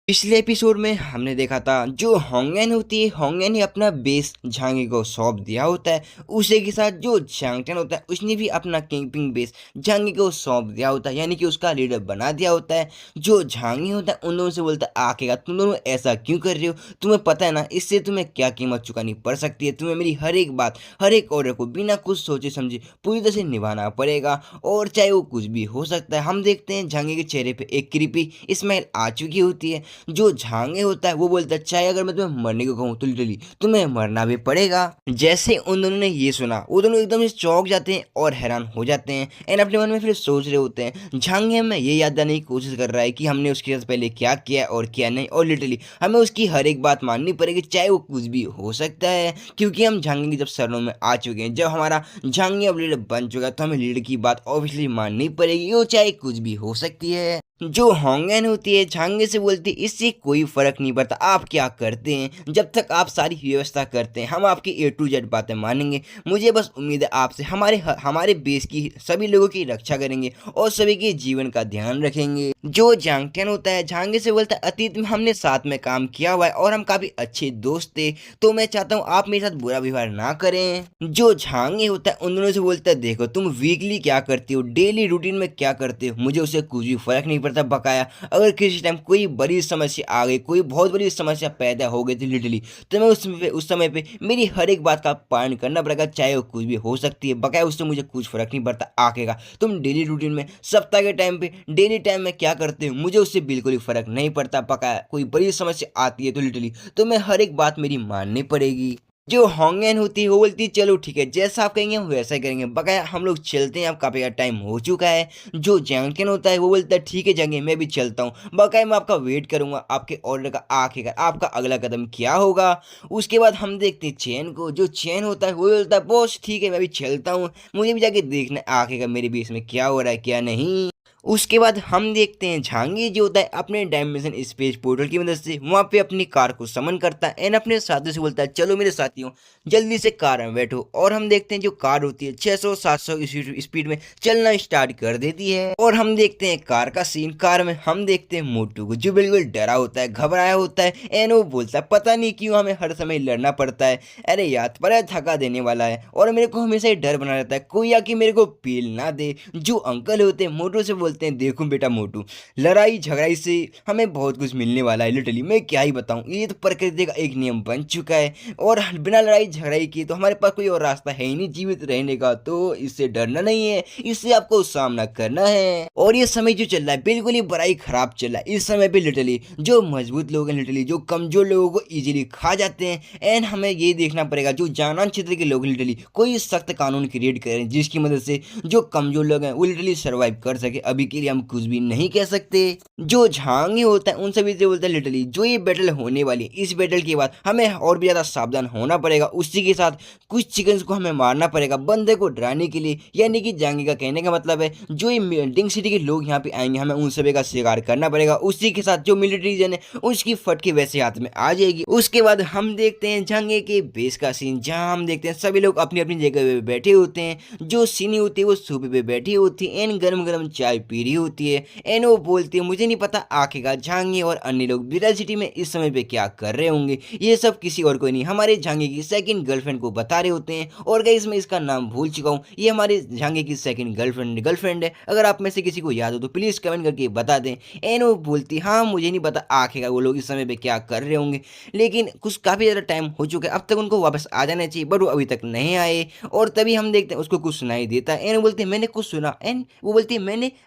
पिछले एपिसोड में हमने देखा था जो होंगन होती है, होंगन ने अपना बेस झांगी को सौंप दिया होता है। उसी के साथ जो झांगटन होता है उसने भी अपना किंगपिंग बेस झांगी को सौंप दिया होता है, यानी कि उसका लीडर बना दिया होता है। जो झांगी होता है उन दोनों से बोलता है आखेगा तुम दोनों ऐसा क्यों कर रहे हो, तुम्हें पता है ना इससे तुम्हें क्या कीमत चुकानी पड़ सकती है। तुम्हें मेरी हर एक बात, हर एक ऑर्डर को बिना कुछ सोचे समझे पूरी तरह से निभाना पड़ेगा, और चाहे वो कुछ भी हो सकता है। हम देखते हैं झांगी के चेहरे पे एक क्रीपी स्माइल आ चुकी होती है। जो झांगे होता है वो बोलता है चाहे अगर मैं तुम्हें मरने को कहूँ तो लिटरली तुम्हें मरना भी पड़ेगा। जैसे उन दोनों ने ये सुना वो दोनों एकदम से चौंक जाते हैं और हैरान हो जाते हैं, एंड अपने मन में फिर सोच रहे होते हैं झांगे हमें ये याद दिलाने की कोशिश कर रहा है कि हमने उसके साथ पहले क्या किया और क्या नहीं, और लिटरली हमें उसकी हर एक बात माननी पड़ेगी चाहे वो कुछ भी हो सकता है, क्योंकि हम झांगे की जब शरणों में आ चुके हैं। जब हमारा झांगे अब लीडर बन चुका है तो हमें लीडर की बात ऑब्वियसली माननी पड़ेगी, वो चाहे कुछ भी हो सकती है। जो होंगन होती है झांगे से बोलती है इससे कोई फर्क नहीं पड़ता आप क्या करते हैं, जब तक आप सारी व्यवस्था करते हैं हम आपकी ए टू जेड बातें मानेंगे। मुझे बस उम्मीद है आपसे हमारे बेस की सभी लोगों की रक्षा करेंगे और सभी के जीवन का ध्यान रखेंगे। जो झांगटियन होता है झांगे से बोलता है अतीत में हमने साथ में काम किया हुआ है और हम काफी अच्छे दोस्त थे, तो मैं चाहता हूँ आप मेरे साथ बुरा व्यवहार ना करें। जो झांगे होता है उन दोनों से बोलता है देखो तुम वीकली क्या करते हो, डेली रूटीन में क्या करते हो, मुझे उससे कुछ भी फर्क नहीं पड़ता। बकाया अगर किसी टाइम कोई बड़ी समस्या आ गई, कोई बहुत बड़ी समस्या पैदा हो गई थी लिटरली, तो मैं उस समय पे मेरी हर एक बात का पालन करना पड़ेगा चाहे वो कुछ भी हो सकती है। बकाया उससे मुझे कुछ फर्क नहीं पड़ता आकेगा तुम डेली रूटीन में सप्ताह के टाइम पे डेली टाइम में क्या करते हो, मुझे उससे बिल्कुल ही फर्क नहीं पड़ता। बकाया कोई बड़ी समस्या आती है तो लिटरली तो मैं हर एक बात मेरी माननी पड़ेगी। जो होंगन होती है वो बोलती है चलो ठीक है जैसा आप कहेंगे हम वैसा ही करेंगे, बकाया हम लोग चलते हैं अब काफी टाइम हो चुका है। जो जैंगटन होता है वो बोलता है ठीक है जंगे मैं भी चलता हूँ, बकाया मैं आपका वेट करूंगा आपके ऑर्डर का आखिरकार आपका अगला कदम क्या होगा। उसके बाद हम देखते हैं चैन को। जो चैन होता है वो बोलता है बॉस ठीक है मैं भी चलता हूँ, मुझे भी जाके देखना है आखिरकार मेरे बीच में क्या हो रहा है क्या नहीं। उसके बाद हम देखते हैं झांगी जो होता है अपने डायमेंशन स्पेस पोर्टल की मदद से वहां पे अपनी कार को समन करता है एंड अपने साथियों से बोलता है चलो मेरे साथियों जल्दी से कार में बैठो, और हम देखते हैं जो कार होती है 600-700 स्पीड में चलना स्टार्ट कर देती है। और हम देखते हैं कार का सीन। कार में हम देखते हैं मोटू को जो बिल्कुल डरा होता है, घबराया होता है, एंड वो बोलता है पता नहीं क्यों हमें हर समय लड़ना पड़ता है, अरे याद पर है थका देने वाला है और मेरे को हमेशा ही डर बना रहता है कोई आके मेरे को पील ना दे। जो अंकल होते हैं मोटू से बोलते हैं देखो बेटा मोटू लड़ाई झगड़ाई से हमें बहुत कुछ मिलने वाला है, लिटरली मैं क्या ही बताऊं, ये तो प्रकृति का एक नियम बन चुका है और बिना लड़ाई झगड़ाई किए तो हमारे पास कोई और रास्ता है ही नहीं जीवित रहने का, तो इससे डरना नहीं है, इससे आपको सामना करना है। और ये समय जो चल रहा है बिल्कुल ही बड़ा ही खराब चल रहा है। इस समय पे लिटरली जो मजबूत लोग हैं लिटरली जो कमजोर लोगों को इजीली खा जाते हैं, एंड हमें ये देखना पड़ेगा जो जानान क्षेत्र के लोग लिटरली कोई सख्त कानून क्रिएट करें जिसकी मदद से जो कमजोर लोग हैं वो लिटरली सर्वाइव कर सके। अभी के लिए हम कुछ भी नहीं कह सकते। जो झांगी होता है उन सभी से बोलता है लिटरली जो ये बैटल होने वाली है इस बैटल के बाद हमें और भी ज्यादा सावधान होना पड़ेगा, उसी के साथ कुछ चिकन्स को हमें मारना पड़ेगा बंदे को डराने के लिए। यानी कि झांगी का कहने का मतलब है जो ये डिंग सिटी के लोग यहाँ पे आएंगे हमें उन सभी का शिकार करना पड़ेगा, उसी के साथ जो मिलिट्री जन है उसकी फटके वैसे हाथ में आ जाएगी। उसके बाद हम देखते हैं झांगे के बेस का सीन जहाँ हम देखते हैं सभी लोग अपनी अपनी जगह पे बैठे होते हैं। जो सीनी होती है वो सोफे पे बैठी होती है एंड गर्म गर्म चाय पी रही होती है, एंड वो बोलती है मुझे नहीं पता आखिरकार झांगी और अन्य लोग विरल सिटी में इस समय पे क्या कर रहे होंगे, ये सब किसी और कोई नहीं हमारे झांगी की सेकंड गर्लफ्रेंड को बता रहे होते हैं। और गाइस मैं इसका नाम भूल चुका हूँ, ये हमारे झांगी की सेकंड गर्लफ्रेंड है। अगर आप में से किसी को याद हो तो प्लीज कमेंट करके बता दें। एंड वो बोलती हाँ मुझे नहीं पता आखिरकार वो लोग इस समय पे क्या कर रहे होंगे, लेकिन कुछ काफी ज्यादा टाइम हो चुका है अब तक उनको वापस आ जाना चाहिए बट वो अभी तक नहीं आए। और तभी हम देखते हैं उसको कुछ सुनाई देता है एंड वो बोलती है मैंने कुछ सुना, एंड वो बोलती है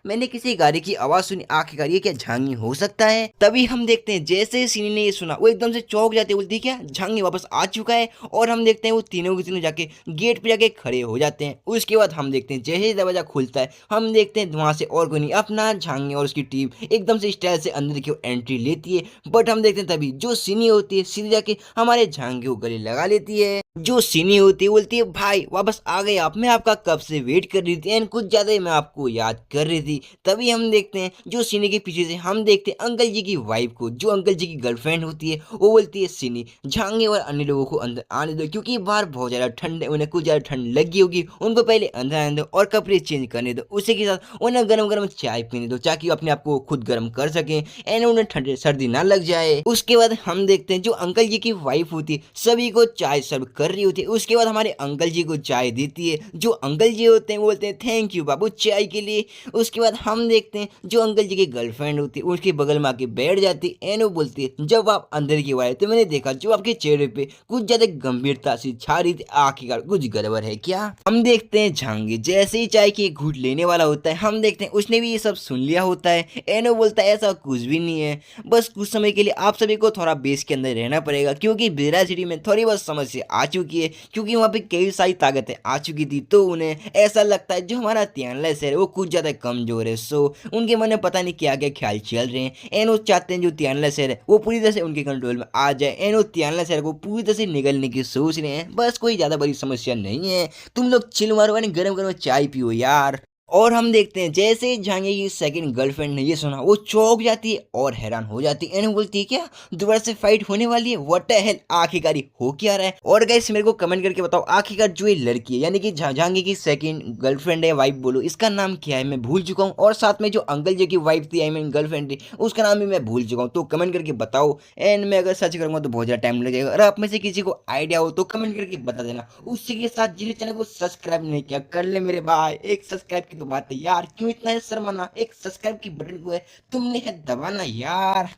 मैंने किसी गाड़ी की आवाज सुनी, आखिरकार ये क्या झांगी हो सकता है। तभी हम देखते हैं जैसे ही सीनी ने ये सुना वो एकदम से चौंक जाते हैं, बोलती है क्या झांगी वापस आ चुका है। और हम देखते हैं वो तीनों के तीनों जाके गेट पे जाके खड़े हो जाते हैं। उसके बाद हम देखते हैं जैसे ही दरवाजा खुलता है हम देखते हैं वहां से और कोई नहीं अपना झांगी और उसकी टीम एकदम से स्टाइल से अंदर की एंट्री लेती है। बट हम देखते हैं तभी जो सीनी होती है सीधी जाके हमारे झांगी को गले लगा लेती है। जो सीनी होती है बोलती है भाई वापस आ गए आप, मैं आपका कब से वेट कर रही थी एंड कुछ ज्यादा ही मैं आपको याद कर रही थी। तभी हम देखते हैं जो सिनी के पीछे से हम देखते हैं अंकल जी की वाइफ को, जो अंकल जी की गर्लफ्रेंड होती है, वो बोलती है सिनी झांगे और अन्य लोगों को अंदर आने दो क्योंकि बाहर बहुत ज़्यादा ठंड है, उन्हें कुछ ज़्यादा ठंड लगी होगी, उनको पहले अंदर आने दो और कपड़े चेंज करने दो। उसी के साथ उन्हें गरम-गरम चाय पीने दो ताकि वो अपने आप को खुद गर्म कर सकें एंड उन्हें ठंड सर्दी ना लग जाए। उसके बाद हम देखते हैं जो अंकल जी की वाइफ होती है सभी को चाय सर्व कर रही होती है। उसके बाद हमारे अंकल जी को चाय देती है। जो अंकल जी होते हैं वो बोलते हैं थैंक यू बाबू चाय के लिए। उसके बाद हम देखते हैं जो अंकल जी की गर्लफ्रेंड होती है उसके बगल में आके बैठ जाती है एंड वो बोलती है जब आप अंदर की ओर आए तो मैंने देखा जो आपके चेहरे पे कुछ ज्यादा गंभीरता सी छा रही थी, आखिरकार कुछ गड़बड़ है क्या। हम देखते हैं झांगी जैसे ही चाय की एक घूंट लेने वाला होता है, हम देखते हैं उसने भी ये सब सुन लिया होता है एंड वो बोलता है ऐसा कुछ भी नहीं है, बस कुछ समय के लिए आप सभी को थोड़ा बेस के अंदर रहना पड़ेगा क्योंकि बेरा सिटी में थोड़ी बहुत समस्या आ चुकी है क्योंकि वहाँ पे कई सारी ताकतें आ चुकी थी, तो उन्हें ऐसा लगता है जो हमारा तियानला शहर है वो कुछ ज़्यादा कमजोर है। सो उनके मन में पता नहीं क्या क्या ख्याल चल रहे हैं एंड वो चाहते हैं जो तियानला शहर है वो पूरी तरह से उनके कंट्रोल में आ जाए एंड वो तियानला शहर को पूरी तरह से निगलने की सोच रहे हैं। बस कोई ज़्यादा बड़ी समस्या नहीं है, तुम लोग चिल मारो यानी गरम गरम चाय पियो यार। और हम देखते हैं जैसे ही झांगे की सेकंड गर्लफ्रेंड ने ये सुना वो चौंक जाती है और हैरान हो जाती है एंड बोलती है क्या दोबारा से फाइट होने वाली है, व्हाट द हेल, आखिरकार ये हो क्या रहा है। और गाइस मेरे को कमेंट करके बताओ आखिरकार जो ये लड़की है यानी कि झांगे की सेकंड गर्लफ्रेंड है, वाइफ बोलो, इसका नाम क्या है, मैं भूल चुका हूँ। और साथ में जो अंकल जी की वाइफ थी आई मीन गर्लफ्रेंड थी उसका नाम भी मैं भूल चुका हूँ, तो कमेंट करके बताओ एंड मैं अगर सर्च करूंगा तो बहुत ज़्यादा टाइम लगेगा। अगर आप में से किसी को आइडिया हो तो कमेंट करके बता देना। उसी के साथ जिन्हें चैनल को सब्सक्राइब नहीं किया कर ले मेरे भाई, एक सब्सक्राइब की तो बात है यार, क्यों इतना है शर्माना, एक सब्सक्राइब की बटन को है तुमने है दबाना यार।